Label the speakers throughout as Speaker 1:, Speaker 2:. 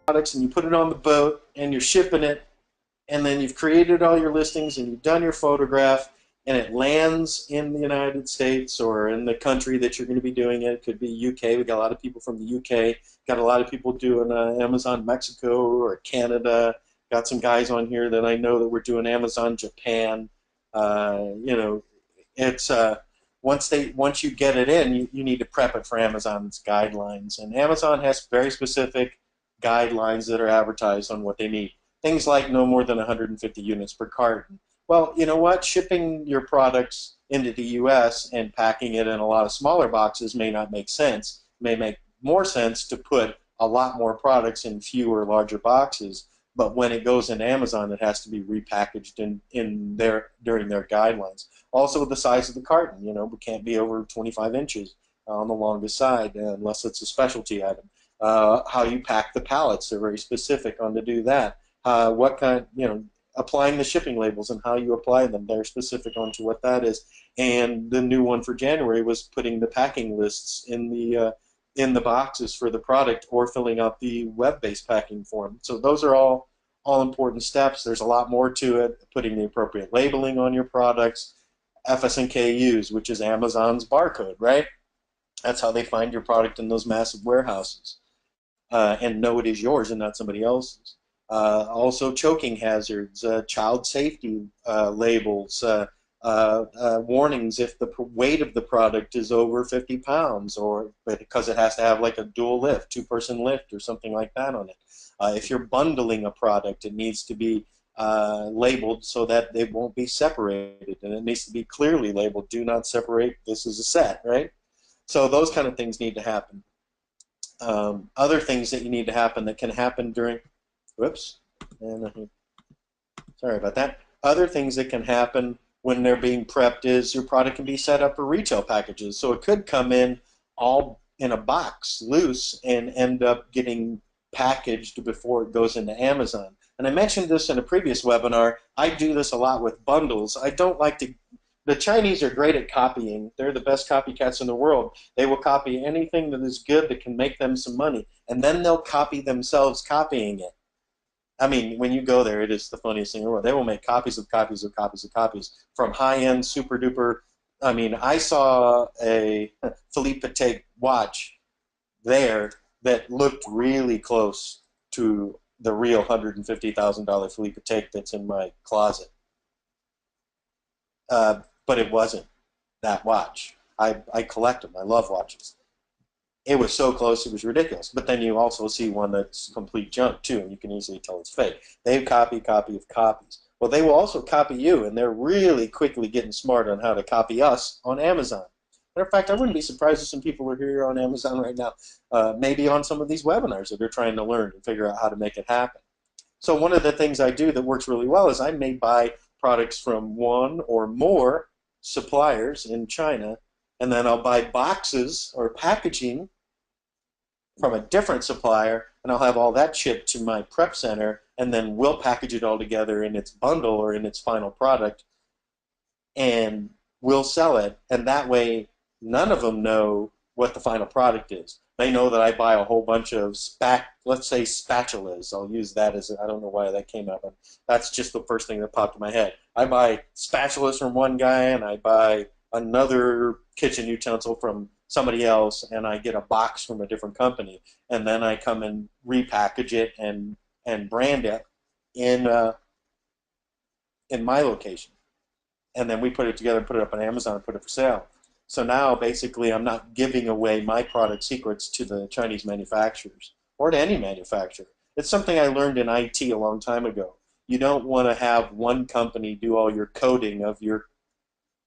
Speaker 1: products and you put it on the boat and you're shipping it, and then you've created all your listings and you've done your photograph, and it lands in the United States or in the country that you're going to be doing it. It could be UK. We got a lot of people from the UK. Got a lot of people doing Amazon Mexico or Canada. Got some guys on here that I know that we're doing Amazon Japan. You know, it's once you get it in, you need to prep it for Amazon's guidelines, and Amazon has very specific guidelines that are advertised on what they need. Things like no more than 150 units per carton. Well, you know what? Shipping your products into the U.S. and packing it in a lot of smaller boxes may not make sense. It may make more sense to put a lot more products in fewer, larger boxes. But when it goes into Amazon, it has to be repackaged during their guidelines. Also, the size of the carton. You know, it can't be over 25 inches on the longest side unless it's a specialty item. How you pack the pallets, they're very specific on to do that. What kind, you know, applying the shipping labels and how you apply them, they're specific on to what that is. And the new one for January was putting the packing lists in the boxes for the product or filling out the web-based packing form. So those are all important steps. There's a lot more to it. Putting the appropriate labeling on your products, FSNKUs, which is Amazon's barcode, right? That's how they find your product in those massive warehouses and know it is yours and not somebody else's. Also choking hazards, child safety labels, warnings if the weight of the product is over 50 pounds or because it has to have like a dual lift, two-person lift or something like that on it. If you're bundling a product, it needs to be labeled so that they won't be separated, and it needs to be clearly labeled, do not separate, this is a set, right? So those kind of things need to happen. Other things that you need to happen that can happen during whoops, and sorry about that. Other things that can happen when they're being prepped is your product can be set up for retail packages. So it could come in all in a box, loose, and end up getting packaged before it goes into Amazon. And I mentioned this in a previous webinar. I do this a lot with bundles. I don't like to. The Chinese are great at copying. They're the best copycats in the world. They will copy anything that is good that can make them some money, and then they'll copy themselves copying it. I mean, when you go there, it is the funniest thing in the world. They will make copies of copies of copies of copies from high-end, super-duper. I mean, I saw a Philippe Patek watch there that looked really close to the real $150,000 Philippe Patek that's in my closet. But it wasn't that watch. I collect them. I love watches. It was so close, it was ridiculous. But then you also see one that's complete junk, too, and you can easily tell it's fake. They copy of copies. Well, they will also copy you, and they're really quickly getting smart on how to copy us on Amazon. Matter of fact, I wouldn't be surprised if some people are here on Amazon right now, maybe on some of these webinars that they're trying to learn and figure out how to make it happen. So one of the things I do that works really well is I may buy products from one or more suppliers in China, and then I'll buy boxes or packaging from a different supplier, and I'll have all that shipped to my prep center, and then we'll package it all together in its bundle or in its final product, and we'll sell it. And that way, none of them know what the final product is. They know that I buy a whole bunch of let's say spatulas. I'll use that as I don't know why that came up, but that's just the first thing that popped in my head. I buy spatulas from one guy, and I buy another kitchen utensil from somebody else, and I get a box from a different company, and then I come and repackage it and brand it in my location, and then we put it together and put it up on Amazon and put it for sale. So now basically I'm not giving away my product secrets to the Chinese manufacturers or to any manufacturer. It's something I learned in IT a long time ago. You don't want to have one company do all your coding of your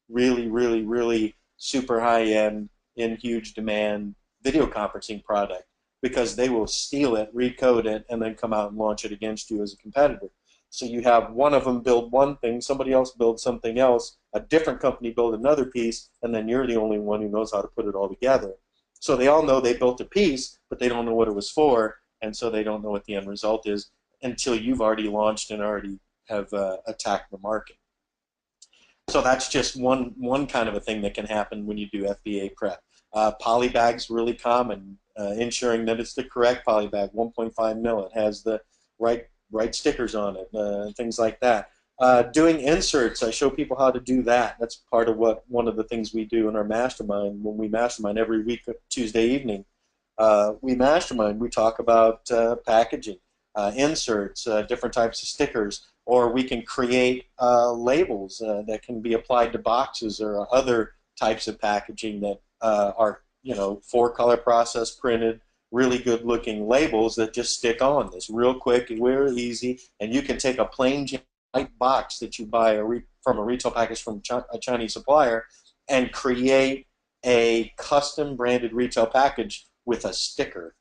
Speaker 1: really, really, really super high-end, in huge demand video conferencing product, because they will steal it, recode it, and then come out and launch it against you as a competitor. So you have one of them build one thing, somebody else builds something else, a different company build another piece, and then you're the only one who knows how to put it all together. So they all know they built a piece, but they don't know what it was for, and so they don't know what the end result is until you've already launched and already have attacked the market. So that's just one kind of a thing that can happen when you do FBA prep. Polybags really common. ensuring that it's the correct poly bag, 1.5 mil. It has the right stickers on it, things like that. Doing inserts, I show people how to do that. That's part of one of the things we do in our mastermind. When we mastermind every week, Tuesday evening, we mastermind. We talk about packaging, inserts, different types of stickers, or we can create labels that can be applied to boxes or other types of packaging that are, 4-color process printed, really good looking labels that just stick on. It's real quick and real easy, and you can take a plain white box that you buy from a retail package from a Chinese supplier and create a custom branded retail package with a sticker.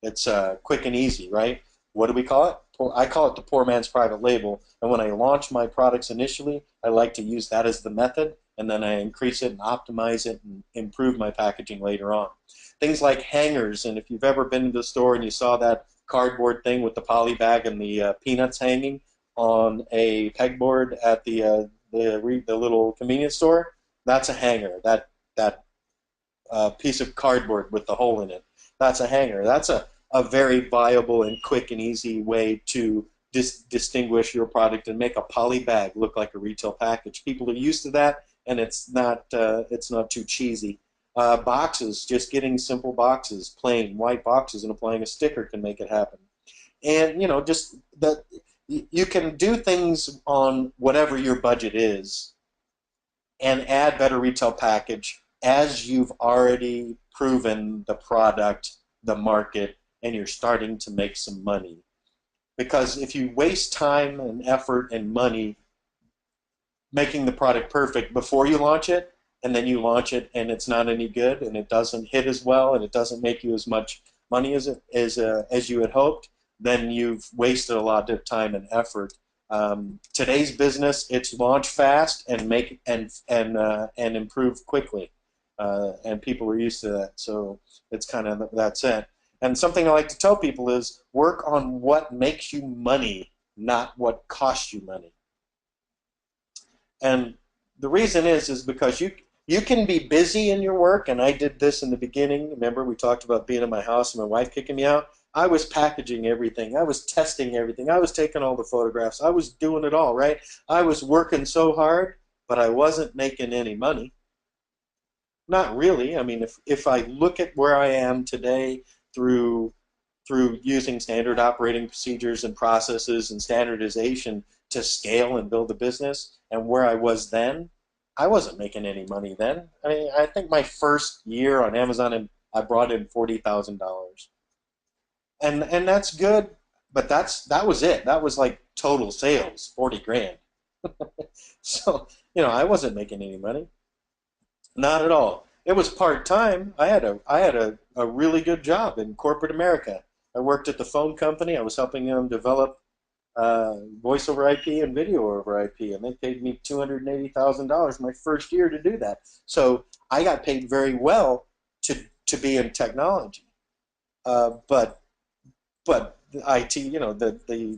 Speaker 1: It's quick and easy, right? What do we call it? I call it the poor man's private label. And when I launch my products initially, I like to use that as the method, and then I increase it and optimize it and improve my packaging later on. Things like hangers, and if you've ever been to the store and you saw that cardboard thing with the poly bag and the peanuts hanging on a pegboard at the little convenience store, that's a hanger. That piece of cardboard with the hole in it, that's a hanger. That's a very viable and quick and easy way to distinguish your product and make a poly bag look like a retail package. People are used to that, and it's not too cheesy. Boxes, just getting simple boxes, plain white boxes, and applying a sticker can make it happen. And just that you can do things on whatever your budget is and add better retail package as you've already proven the product, the market, and you're starting to make some money. Because if you waste time and effort and money making the product perfect before you launch it, and then you launch it and it's not any good and it doesn't hit as well and it doesn't make you as much money as you had hoped, then you've wasted a lot of time and effort. Today's business, it's launch fast and improve quickly, and people are used to that. So it's kind of that's it. And something I like to tell people is work on what makes you money, not what costs you money. And the reason is because you can be busy in your work, and I did this in the beginning. Remember, we talked about being in my house and my wife kicking me out? I was packaging everything. I was testing everything. I was taking all the photographs. I was doing it all, right? I was working so hard, but I wasn't making any money. Not really. I mean, if I look at where I am today through using standard operating procedures and processes and standardization to scale and build a business, and where I was then, I wasn't making any money then. I mean, I think my first year on Amazon, I brought in $40,000, and that's good, but that was it. That was like total sales, 40 grand. So I wasn't making any money, not at all. It was part-time. I had a really good job in corporate America. I worked at the phone company. I was helping them develop voice over IP and video over IP, and they paid me $280,000 my first year to do that. So I got paid very well to be in technology, but the IT,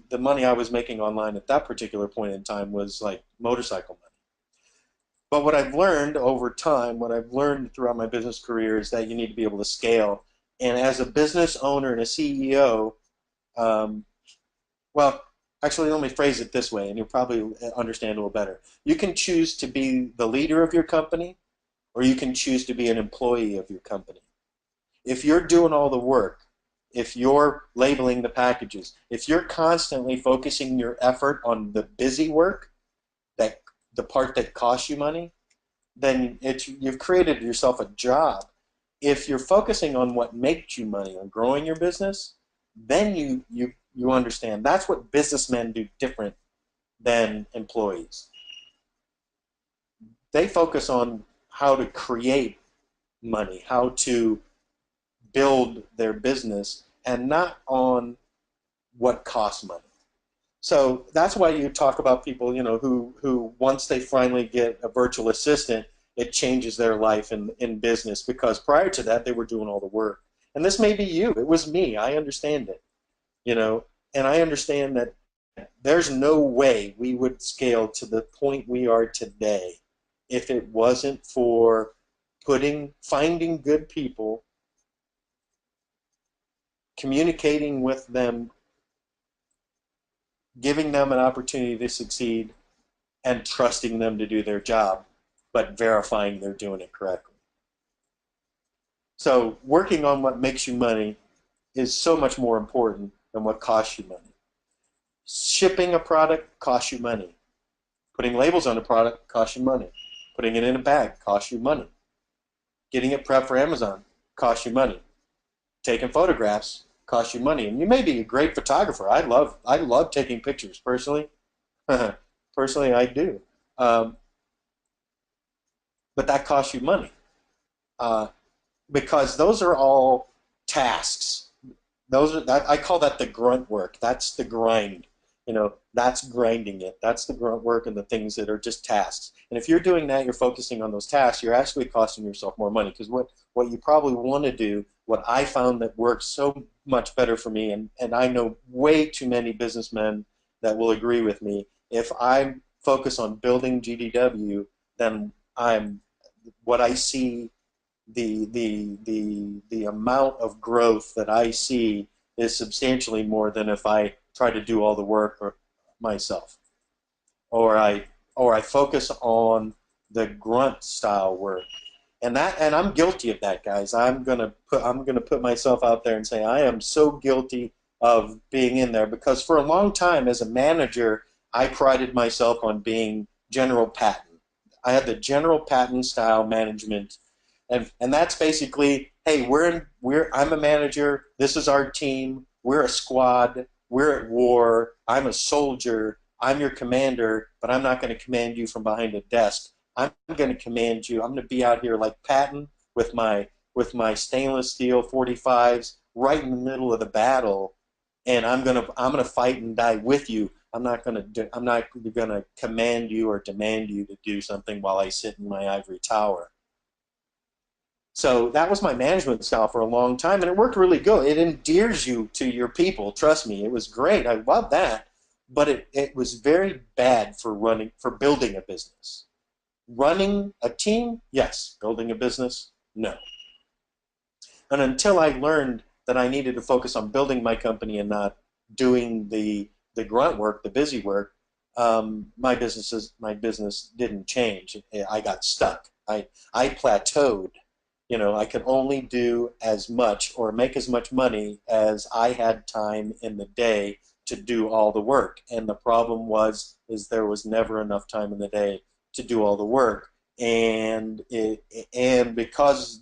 Speaker 1: the money I was making online at that particular point in time was like motorcycle money. But what I've learned over time, what I've learned throughout my business career, is that you need to be able to scale. And as a business owner and a CEO, well, actually, let me phrase it this way, and you'll probably understand a little better. You can choose to be the leader of your company, or you can choose to be an employee of your company. If you're doing all the work, if you're labeling the packages, if you're constantly focusing your effort on the busy work, the part that costs you money, then you've created yourself a job. If you're focusing on what makes you money, on growing your business, then you understand. That's what businessmen do different than employees. They focus on how to create money, how to build their business, and not on what costs money. So that's why you talk about people, who once they finally get a virtual assistant, it changes their life in business, because prior to that, they were doing all the work. And this may be you. It was me. I understand it, and I understand that there's no way we would scale to the point we are today if it wasn't for finding good people communicating with them, giving them an opportunity to succeed, and trusting them to do their job, but verifying they're doing it correctly. So working on what makes you money is so much more important than what costs you money. Shipping a product costs you money. Putting labels on a product costs you money. Putting it in a bag costs you money. Getting it prepped for Amazon costs you money. Taking photographs costs you money. And you may be a great photographer. I love taking pictures personally. Personally, I do. But that costs you money. Because those are all tasks. I call that the grunt work. That's the grind. That's grinding it. That's the grunt work and the things that are just tasks. And if you're doing that, you're focusing on those tasks, you're actually costing yourself more money. Because what you probably want to do, what I found that works so much better for me, and I know way too many businessmen that will agree with me, if I focus on building GDW, then what I see, the amount of growth that I see is substantially more than if I try to do all the work myself, or I focus on the grunt style work, and I'm guilty of that, guys. I'm gonna put myself out there and say I am so guilty of being in there, because for a long time as a manager, I prided myself on being general patent. I had the general patent style management. And that's basically, hey, I'm a manager, this is our team, we're a squad, we're at war, I'm a soldier, I'm your commander, but I'm not going to command you from behind a desk. I'm going to command you. I'm going to be out here like Patton with my stainless steel 45s right in the middle of the battle, and I'm going to fight and die with you. I'm not going to command you or demand you to do something while I sit in my ivory tower. So that was my management style for a long time, and it worked really good. It endears you to your people. Trust me, it was great. I love that, but it was very bad for building a business. Running a team, yes. Building a business, no. And until I learned that I needed to focus on building my company and not doing the grunt work, the busy work, my business didn't change. I got stuck. I plateaued. I could only do as much or make as much money as I had time in the day to do all the work. And the problem is there was never enough time in the day to do all the work. And because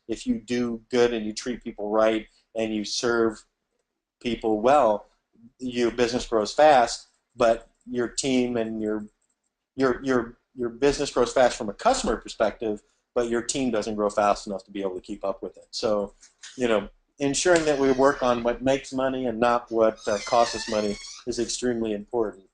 Speaker 1: if you do good and you treat people right and you serve people well, your business grows fast, but your team and your business grows fast from a customer perspective, but your team doesn't grow fast enough to be able to keep up with it. So, ensuring that we work on what makes money and not what costs us money is extremely important.